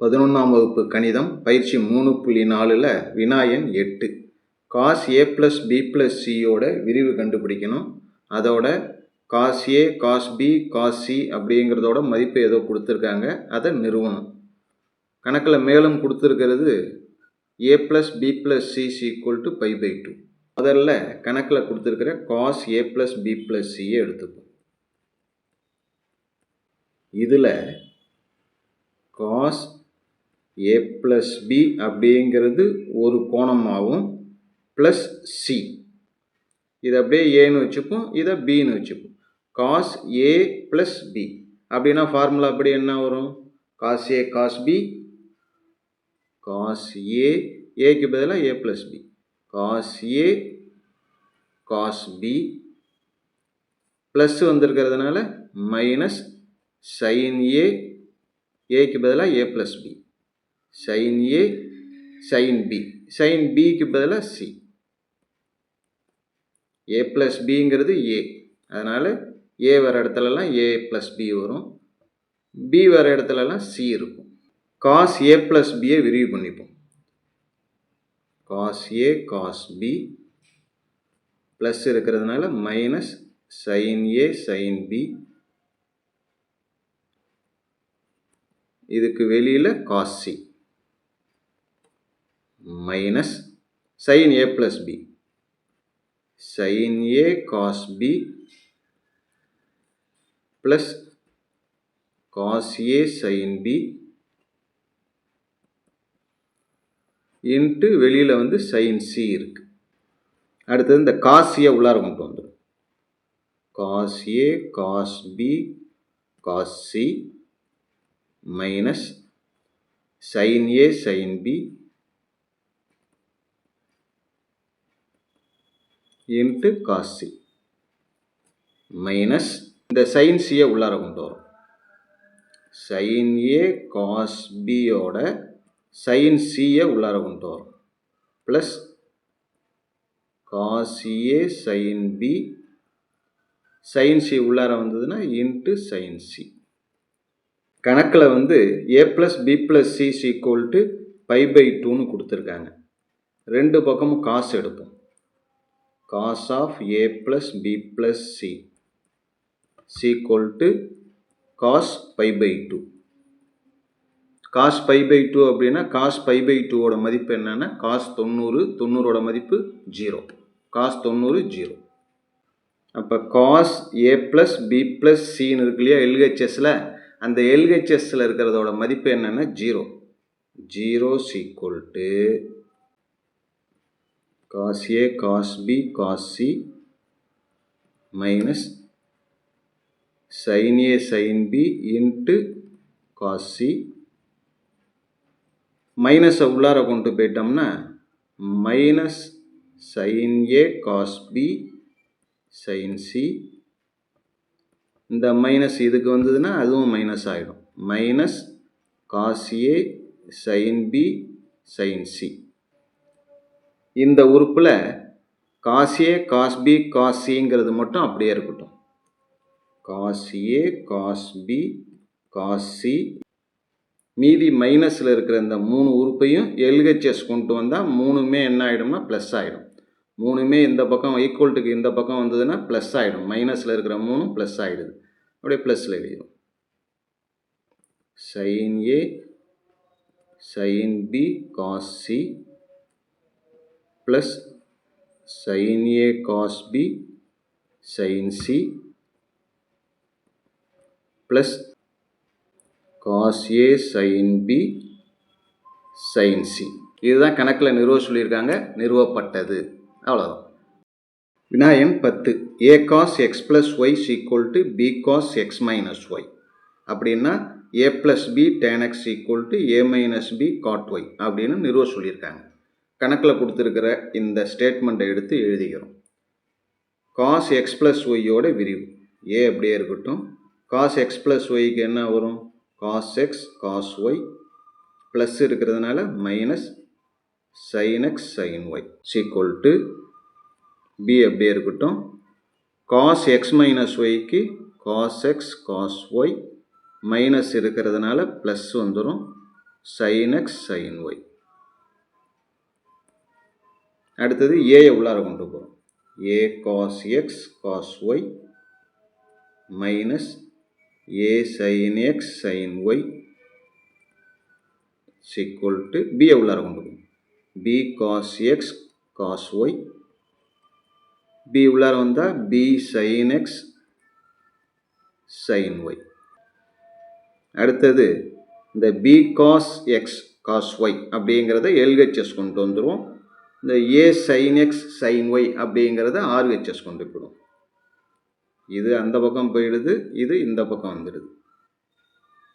11ஆம் வகுப்பு கணிதம் பயிற்சி 3.4ல் வினாயன் 8 cos a plus b plus cயோட விரிவு கண்டுபிடிக்கணும். அதோட cos a, cos b, cos c அப்படிங்கிறதோட மதிப்பு ஏதோ கொடுத்துருக்காங்க, அதை நிறுவனம். கணக்கில் மேலும் கொடுத்துருக்கிறது a plus b plus c is equal to pi/2. முதல்ல கணக்கில் கொடுத்துருக்கிற cos a plus b plus c எடுத்துப்போம். இதில் cos a plus b அப்படிங்கிறது ஒரு கோணமாகவும் ப்ளஸ் c, இதை அப்படியே ஏன்னு வச்சுப்போம், இதை பின்னு வச்சுப்போம். cos a plus b அப்படின்னா ஃபார்முலா அப்படி என்ன வரும்? cos a cos b, cos a, ஏக்கு பதிலாக a plus b, cos a cos b plus வந்திருக்கிறதுனால மைனஸ் sin a, ஏக்கு பதிலாக a plus b, sin a sin b, sin bக்கு பதிலாக c. a plus bங்கிறது a, அதனால் a வர இடத்துலலாம் a plus b வரும், b வர இடத்துலலாம் c இருக்கும். cos a plus b விரிவு பண்ணிப்போம். cos a cos b plus இருக்கிறதுனால minus sin a sin b, இதுக்கு வெளியில் cos c minus sin a plus b, sin a cos b plus cos a sin b into வெளியில் வந்து sin c இருக்கு. அடுத்தது இந்த cos a உள்ளார கொண்டு வந்துடும். cos a cos b cos c minus sin a sin b into cos c minus இந்த sin c உள்ளார கொண்டு வரும். sin a cos b ஓட sin c உள்ளார கொண்டு வரும் plus cos a sin b, sin c உள்ளார வந்ததுன்னா இன்ட்டு sin c. கணக்கில் வந்து a plus b plus c is equal to pi/2ன்னு கொடுத்துருக்காங்க. ரெண்டு பக்கமும் காசு எடுப்போம். cos of a plus b plus c is equal to cos pi/2. cos pi/2 அப்படின்னா cos pi/2ஓட மதிப்பு என்னன்னா cos 90, 90ஓட மதிப்பு 0, cos 90 0. அப்போ cos a plus b plus cன்னு இருக்கு இல்லையா LHSல, அந்த LHSல இருக்கிறதோட மதிப்பு என்னன்னா 0, 0 is equal to cos a cos b cos c minus sin a sin b into cos c, மைனஸை உள்ளார கொண்டு போயிட்டோம்னா minus sin a cos b sin c, இந்த மைனஸ் இதுக்கு வந்ததுன்னா அதுவும் மைனஸ் ஆகிடும், minus cos a sin b sin c. இந்த உறுப்பில் cos a cos b cos cங்கிறது மட்டும் அப்படியே இருக்கட்டும். cos a cos b cos c, மீதி மைனஸில் இருக்கிற இந்த மூணு உறுப்பையும் எல்ஹெச்எஸ் கொண்டு வந்தால் மூணுமே என்ன ஆகிடும்னா ப்ளஸ் ஆகிடும். மூணுமே இந்த பக்கம் ஈக்குவல்ட்டுக்கு இந்த பக்கம் வந்ததுன்னா ப்ளஸ் ஆகிடும், மைனஸில் இருக்கிற மூணு ப்ளஸ் ஆகிடுது, அப்படியே ப்ளஸில் எழுதிடும். sin a sin b cos c plus sin a cos b sin c plus cos a sin b sin c. இதுதான் கணக்கில் நிறுவ சொல்லியிருக்காங்க, நிறுவப்பட்டது. அவ்வளோதான். வினாயன் 10 a cos x plus y is equal to b cos x minus y அப்படின்னா a plus b tan x equal to a minus b cot y அப்படின்னு நிறுவ சொல்லியிருக்காங்க. கணக்கில் கொடுத்துருக்கிற இந்த ஸ்டேட்மெண்ட்டை எடுத்து எழுதிக்கிறோம். cos x plus yயோட விரிவு a அப்படியே இருக்கட்டும். cos x plus yக்கு என்ன வரும்? cos x cos y plus இருக்கிறதுனால minus sin x sin y equal to b அப்படியே இருக்கட்டும். cos x minus yக்கு cos x cos y minus இருக்கிறதுனால ப்ளஸ் வந்துடும், sin x sin y. அடுத்தது a உள்ளார கொண்டு போகிறோம். a cos x cos y minus a sin x sin y is equal to b உள்ளார கொண்டு போகிறோம். b cos x cos y, b உள்ளார வந்தால் b sin x sin y. அடுத்தது இந்த b cos x cos y அப்படிங்கிறத LHS கொண்டு வந்துடும். இந்த a sin x sin y அப்படிங்கிறத RHS கொண்டு போயிடும். இது அந்த பக்கம் போயிடுது, இது இந்த பக்கம் வந்துடுது.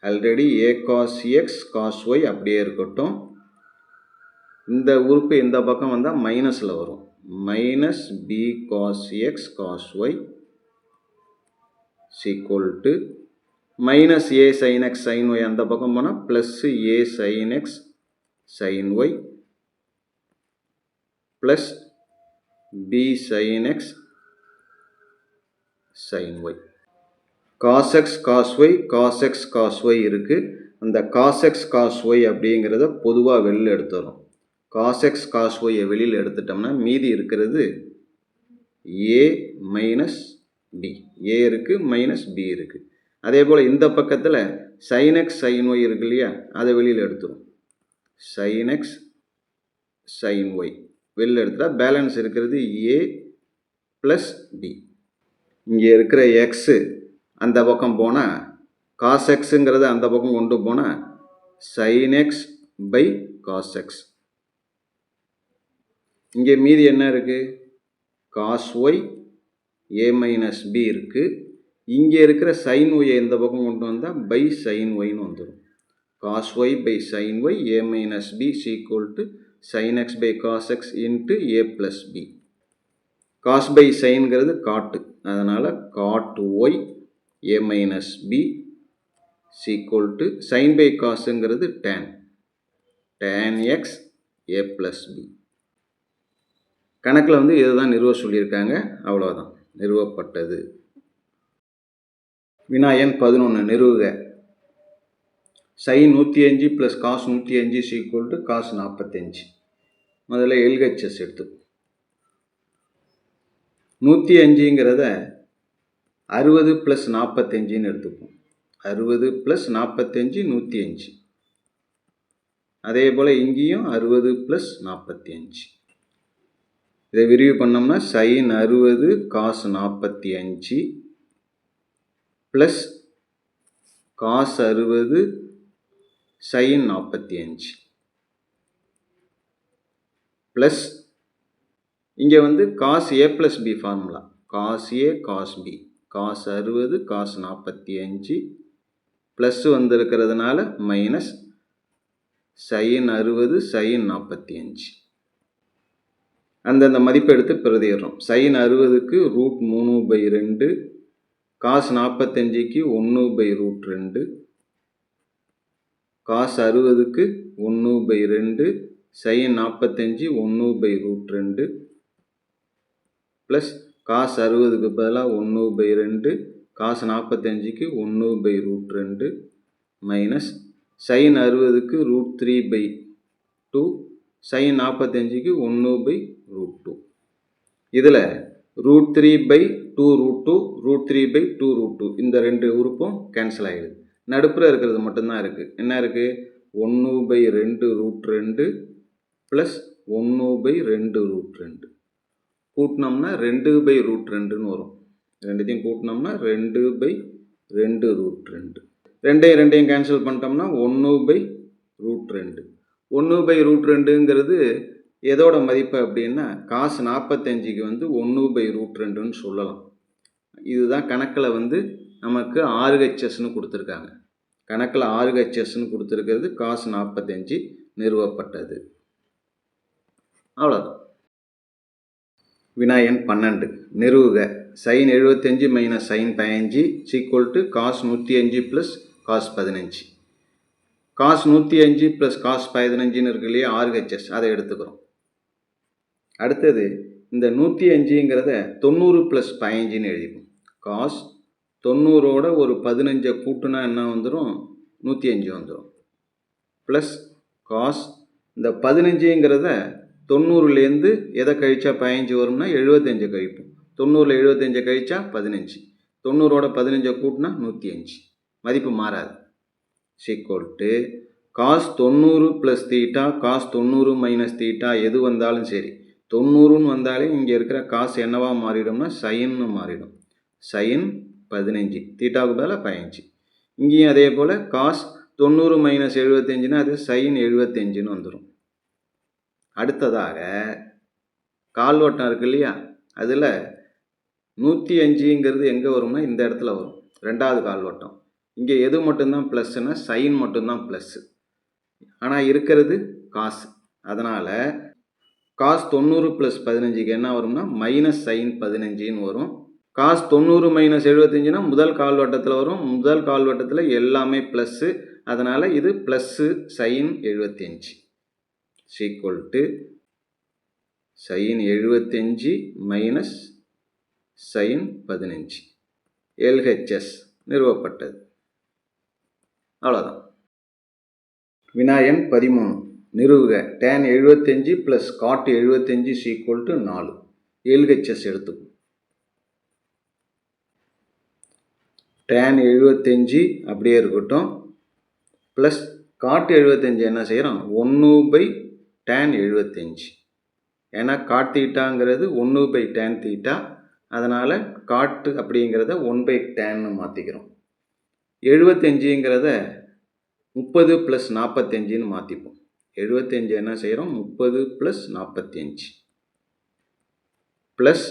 Already a cos x cos y அப்படியே இருக்கட்டும். இந்த உறுப்பு இந்த பக்கம் வந்தால் மைனஸில் வரும். Minus b cos x cos y is equal to minus a sin x sin y அந்த பக்கம் போனால் plus a sin x sin y plus b sin x sin y. cos x cos y cos x cos y இருக்குது. அந்த cos x cos y அப்படிங்கிறத பொதுவாக வெளியில் எடுத்துறோம். cos x cos y வெளியில் எடுத்துட்டோம்னா மீதி இருக்கிறது a மைனஸ் b. a இருக்குது மைனஸ் b இருக்குது. அதே போல் இந்த பக்கத்தில் sin x sin y இருக்கு இல்லையா, அதை வெளியில் எடுத்துரும். sin x sin y வெளியில் எடுத்துட்டா பேலன்ஸ் இருக்கிறது a ப்ளஸ் b. இங்கே இருக்கிற எக்ஸு அந்த பக்கம் போனால் காஸ் எக்ஸுங்கிறத அந்த பக்கம் கொண்டு போனால் sin x by cos x. இங்கே மீதி என்ன இருக்குது? Cos y a minus b இருக்குது. இங்கே இருக்கிற sin y இந்த பக்கம் கொண்டு வந்தால் பை sin yன்னு வந்துடும். Cos y by sin y a minus b is equal to sin x by cos x into a plus b. Cos by சைன்கிறது காட்டு, அதனால் cot y a minus b is equal to sin by காசுங்கிறது tan, tan x a plus b. கணக்கில் இதுதான் நிறுவ சொல்லியிருக்காங்க. அவ்வளோதான், நிறுவப்பட்டது. வினாயன் 11 நிறுவுக. sin 105 plus cos 105 is equal to cos 45. முதல்ல LHS எடுத்துப்போம். 105ங்கிறத 60 ப்ளஸ் 45ன்னு எடுத்துப்போம். 60 ப்ளஸ் 45 105. அதே போல் இங்கேயும் 60 ப்ளஸ் 45. இதை விரிவு பண்ணோம்னா sin 60 cos 45 plus cos 60 sin 45 plus இங்கே cos a plus b formula. Cos a cos b, cos 60 cos 45 plus வந்திருக்கிறதுனால மைனஸ் sin 60 sin 45. அந்தந்த மதிப்பை எடுத்து பிரதிடுறோம். sin 60க்கு √3/2, காஸ் 45க்கு 1/√2, காஸ் 60க்கு 1/2, sin 45 1/√2 ப்ளஸ் காஸ் 60க்கு பதிலாக 1/2, காஸ் 45க்கு 1/√2 மைனஸ் sin 60க்கு √3/2, sin 45க்கு 1/√2. இதில் √3/2√2 √3/2√2 இந்த ரெண்டு உறுப்பும் கேன்சல் ஆகிடுது. நடுப்புற இருக்கிறது மட்டும்தான் இருக்குது. என்ன இருக்குது? 1/2√2 ப்ளஸ் 1/2√2 கூட்டினோம்னா 2/√2ன்னு வரும். ரெண்டுத்தையும் கூட்டினோம்னா 2/2√2. ரெண்டையும் கேன்சல் பண்ணிட்டோம்னா 1/√2. 1/√2ங்கிறது எதோட மதிப்பு அப்படின்னா காசு 45க்கு 1/√2ன்னு சொல்லலாம். இதுதான் கணக்கில் நமக்கு RHSன்னு கொடுத்துருக்காங்க. கணக்கில் RHSன்னு கொடுத்துருக்கிறது காசு 45 நிறுவப்பட்டது. அவ்வளோதான். வினாயன் 12 நிறுவுக. sin 75 minus sin 15 equal to cos 105 plus cos 15. Cos 105 plus cos 15ன்னு இருக்கு இல்லையா, RHS, அதை எடுத்துக்கிறோம். அடுத்தது இந்த 105ங்கிறத 90 ப்ளஸ் 15ன்னு எழுதிப்போம். காஸ் 90ஓட ஒரு 15 கூட்டுனா என்ன வந்துடும்? 105 வந்துடும். ப்ளஸ் காஸ் இந்த 15ங்கிறத 90லேருந்து எதை கழிச்சா 15 வரும்னா 75 கழிப்போம். 90ல் 75 கழிச்சா 15. 90ஓட 15 கூட்டினா 105. மதிப்பு மாறாது. Equal to cos 90 plus theta cos 90 minus theta எது வந்தாலும் சரி 90ன்னு வந்தாலே இங்கே இருக்கிற காசு என்னவா மாறிடும்னா சைன்னு மாறிடும். சைன் 15 தீட்டாவுக்கு பதிலாக 15. இங்கேயும் அதே போல் காஸ் 90 மைனஸ் 75னா அது சைன் 75ன்னு வந்துடும். அடுத்ததாக கால்வட்டம் இருக்கு இல்லையா, அதில் 105ங்கிறது எங்கே வரும்னா இந்த இடத்துல வரும். ரெண்டாவது கால்வட்டம். இங்கே எது மட்டும்தான் ப்ளஸ்ன்னா சைன் மட்டும்தான் ப்ளஸ்ஸு, ஆனால் இருக்கிறது காசு. அதனால் காஸ் 90 ப்ளஸ் 15க்கு என்ன வரும்னா மைனஸ் சைன் 15ன்னு வரும். காஸ் 90 மைனஸ் 75னா முதல் கால்வட்டத்தில் வரும். முதல் கால்வட்டத்தில் எல்லாமே ப்ளஸ்ஸு, அதனால் இது plus sine 75 equal to sine 75 minus sine 15. LHS நிறுவப்பட்டது. அவ்வளோதான். வினாயன் 13 நிறுவுக tan 75 plus cot 75 equal to 4. LHS எடுத்துக்கும். tan 75 அப்படியே இருக்கட்டும், ப்ளஸ் காட் 75 என்ன செய்கிறோம் 1/tan 75. ஏன்னா காட் தீட்டாங்கிறது 1/tan தீட்டா, அதனால் காட்டு அப்படிங்கிறத 1/tanன்னு மாற்றிக்கிறோம். 75ங்கிறத 30 ப்ளஸ் 45ன்னு மாற்றிப்போம். 75 என்ன செய்கிறோம் 30 ப்ளஸ் 45 ப்ளஸ்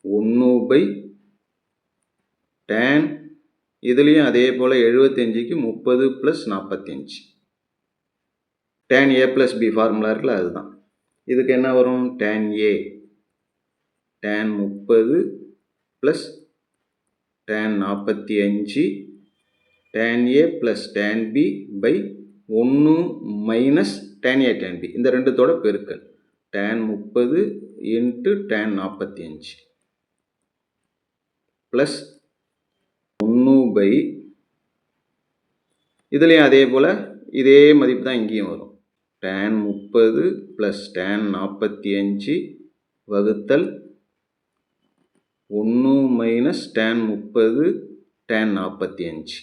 1/tan. இதுலேயும் அதே போல் 75க்கு 30 plus 45. tan a plus b formula இருக்குல்ல, அதுதான். இதுக்கு என்ன வரும் tan a tan 30 plus tan 45 tan a plus tan b by 1 minus tan a tan b, இந்த ரெண்டுத்தோட பெருக்கல் tan 30 into tan 45 plus 1 by, இதுலேயும் அதே போல் இதே மதிப்பு தான் இங்கேயும் வரும். tan 30 ப்ளஸ் tan 45 வகுத்தல் 1 மைனஸ் tan 30 tan 45.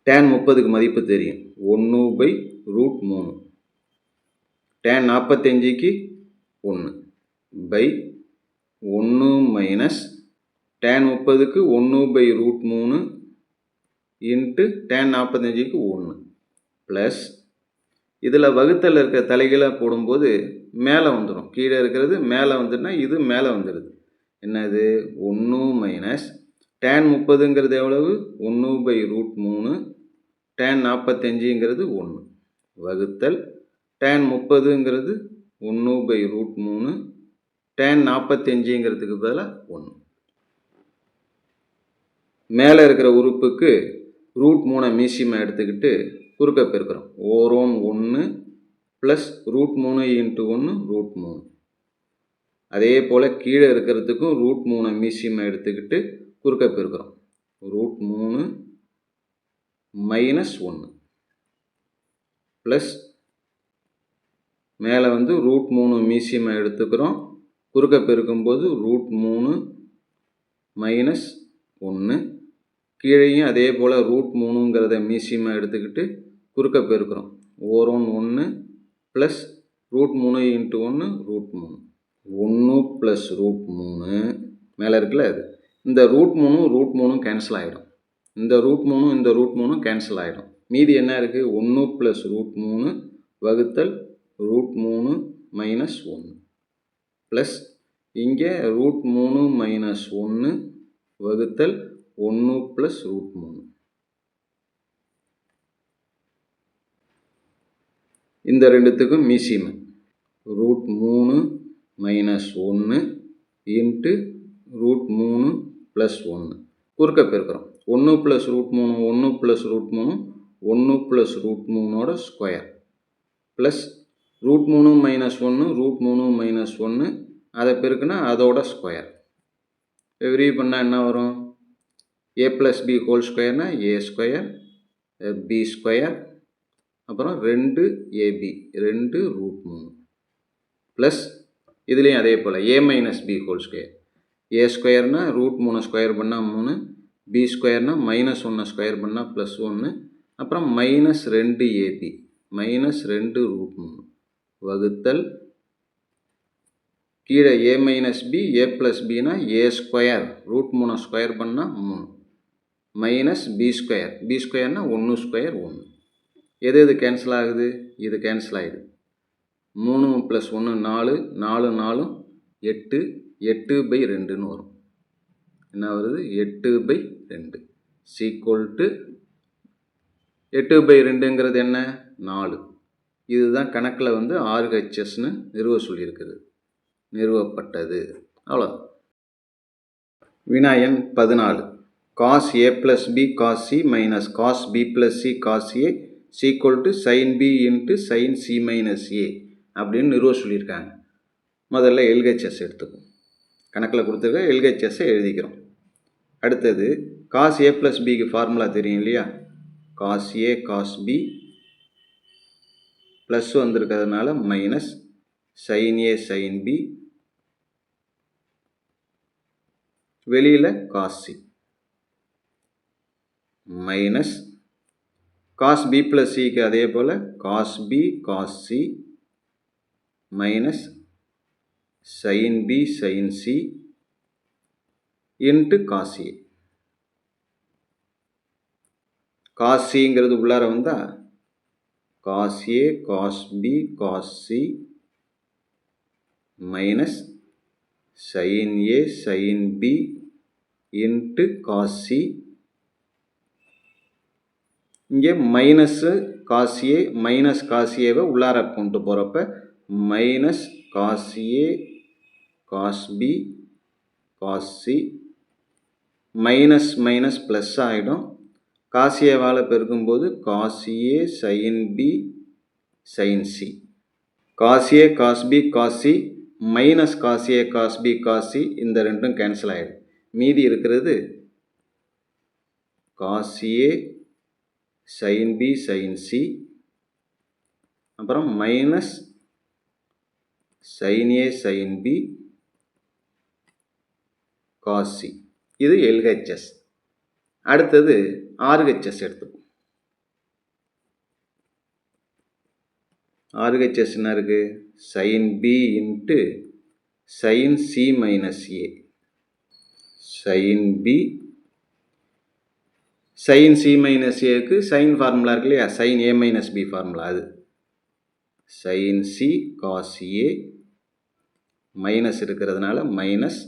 tan 30க்கு மதிப்பு தெரியும் 1/√3. tan 45க்கு 1 பை 1 மைனஸ் tan 30க்கு 1/√3 இன்ட்டு tan 45க்கு 1 ப்ளஸ் இதில் வகுத்தல் இருக்க தலைகளாக போடும்போது மேலே வந்துடும். கீழே இருக்கிறது மேலே வந்துடுனா இது மேலே வந்துடுது. என்னது 1 மைனஸ் tan 30ங்கிறது எவ்வளவு 1/√3, tan 45ங்கிறது 1 வகுத்தல் tan 30ங்கிறது 1/√3, tan 45ங்கிறதுக்கு பதிலாக 1. மேலே இருக்கிற உறுப்புக்கு √3 மீசியமாக எடுத்துக்கிட்டு குறுக்க பெருக்கிறோம். ஓரோன் 1 ப்ளஸ் √3 இன்ட்டு 1 √3. அதே போல் கீழே இருக்கிறதுக்கும் √3 மீசியமாக எடுத்துக்கிட்டு குறுக்க பெருக்கிறோம். √3 மைனஸ் 1 ப்ளஸ் மேலே வந்து √3 மீசியமாக எடுத்துக்கிறோம். குறுக்க பெருக்கும்போது √3 மைனஸ் 1. கீழேயும் அதே போல் √3ங்கிறத மீசியமாக எடுத்துக்கிட்டு குறுக்க பெருக்கிறோம். ஓரோன் 1 ப்ளஸ் √3 இன்ட்டு 1 √3. 1 ப்ளஸ் √3 மேலே இருக்குல்ல, அது இந்த √3 கேன்சல் ஆகிடும். இந்த √3 கேன்சல் ஆகிடும். மீதி என்ன இருக்குது 1 ப்ளஸ் √3 வகுத்தல் √3 மைனஸ் 1 ப்ளஸ் இங்கே √3 மைனஸ் 1 வகுத்தல் 1 ப்ளஸ் √3. இந்த ரெண்டுத்துக்கும் மீசியம் √3 மைனஸ் 1 இன்ட்டு √3 ப்ளஸ் 1 குறுக்க பெருக்கிறோம். 1 ப்ளஸ் √3 1 ப்ளஸ் √3 1 ப்ளஸ் √3ஓட ஸ்கொயர் ப்ளஸ் √3 மைனஸ் 1 √3 மைனஸ் 1 அதை பெருக்குன்னா அதோட ஸ்கொயர். வெரி பண்ணால் என்ன வரும் a ப்ளஸ் b ஹோல் ஸ்கொயர்னா a ஸ்கொயர் பி ஸ்கொயர் அப்புறம் 2ab 2√3 ப்ளஸ் இதுலேயும் அதே போல் a minus b whole square. A ஸ்கொயர்னால் √3 ஸ்கொயர் பண்ணால் 3, பி ஸ்கொயர்னால் -1 ஸ்கொயர் பண்ணால் +1, அப்புறம் -2ab -2√3 வகுத்தல் கீழே a minus b a plus பினா ஏ ஸ்கொயர் √3 ஸ்கொயர் பண்ணால் 3 மைனஸ் பி ஸ்கொயர்னால் 1 ஸ்கொயர் 1. எது கேன்சல் ஆகுது? இது கேன்சல் ஆகிடுது. 3 + 1 4, 4 4 8, 8/2ன்னு வரும். என்ன வருது? 8/2 சீக்குவல் டு 8/2ங்கிறது என்ன? 4. இதுதான் கணக்கில் RHSன்னு நிறுவ சொல்லியிருக்கிறது. நிறுவப்பட்டது. அவ்வளோ. வினா எண் 14. cos a + b cos c minus cos b + c cos a sequel to sin b into sin c minus a அப்படின்னு நிறுவ சொல்லியிருக்காங்க. முதல்ல LHS எடுத்துக்கும். கணக்கில் கொடுத்துருக்க LHSஐ எழுதிக்கிறோம். அடுத்தது cos a + bக்கு ஃபார்முலா தெரியும் இல்லையா? cos a cos b plus வந்திருக்கிறதுனால minus sin a sin b வெளியில் cos c minus cos b + cக்கு அதே போல் cos b cos c minus sin b sin c into cos a. cos cங்கிறது உள்ளார வந்தால் cos a cos b cos c minus sin a sin b into cos c. இங்கே minus cos a minus cos aவை உள்ளார கொண்டு போகிறப்ப minus cos a cos b cos c minus minus plus ஆகிடும். cos aவால் பெருக்கும்போது cos a sin b sin c. cos a cos b cos c minus cos a cos b cos c இந்த ரெண்டும் cancel ஆகிடும். மீதி இருக்கிறது cos a sin b sin c அப்புறம் minus sin a sin b cos c. இது LHS. அடுத்தது RHS எடுத்துப்போம். RHS என்ன இருக்குது? sin b into sin c minus a sin b sin c minus ஏக்கு சைன் ஃபார்முலா இருக்கு இல்லையா? sin a minus b formula அது sin c cos a minus இருக்கிறதுனால minus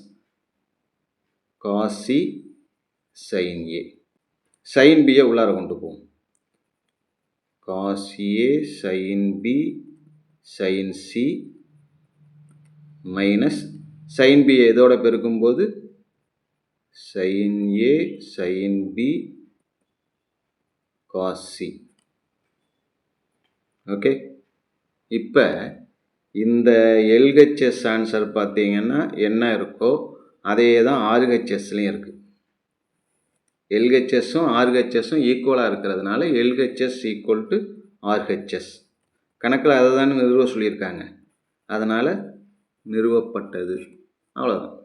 cos c sin a. sin bயை உள்ளார கொண்டு போகும். cos a sin b sin c minus sin b இதோட பெருக்கும்போது sin a sin b cos c. Okay. இப்போ இந்த LHS ஆன்சர் பார்த்தீங்கன்னா என்ன இருக்கோ அதே தான் RHSலையும் இருக்குது. LHSம் RHSம் ஈக்குவலாக இருக்கிறதுனால LHS ஈக்குவல் டு RHS. கணக்கில் அதை தான் நிறுவ சொல்லியிருக்காங்க. அதனால் நிறுவப்பட்டது. அவ்வளோதான்.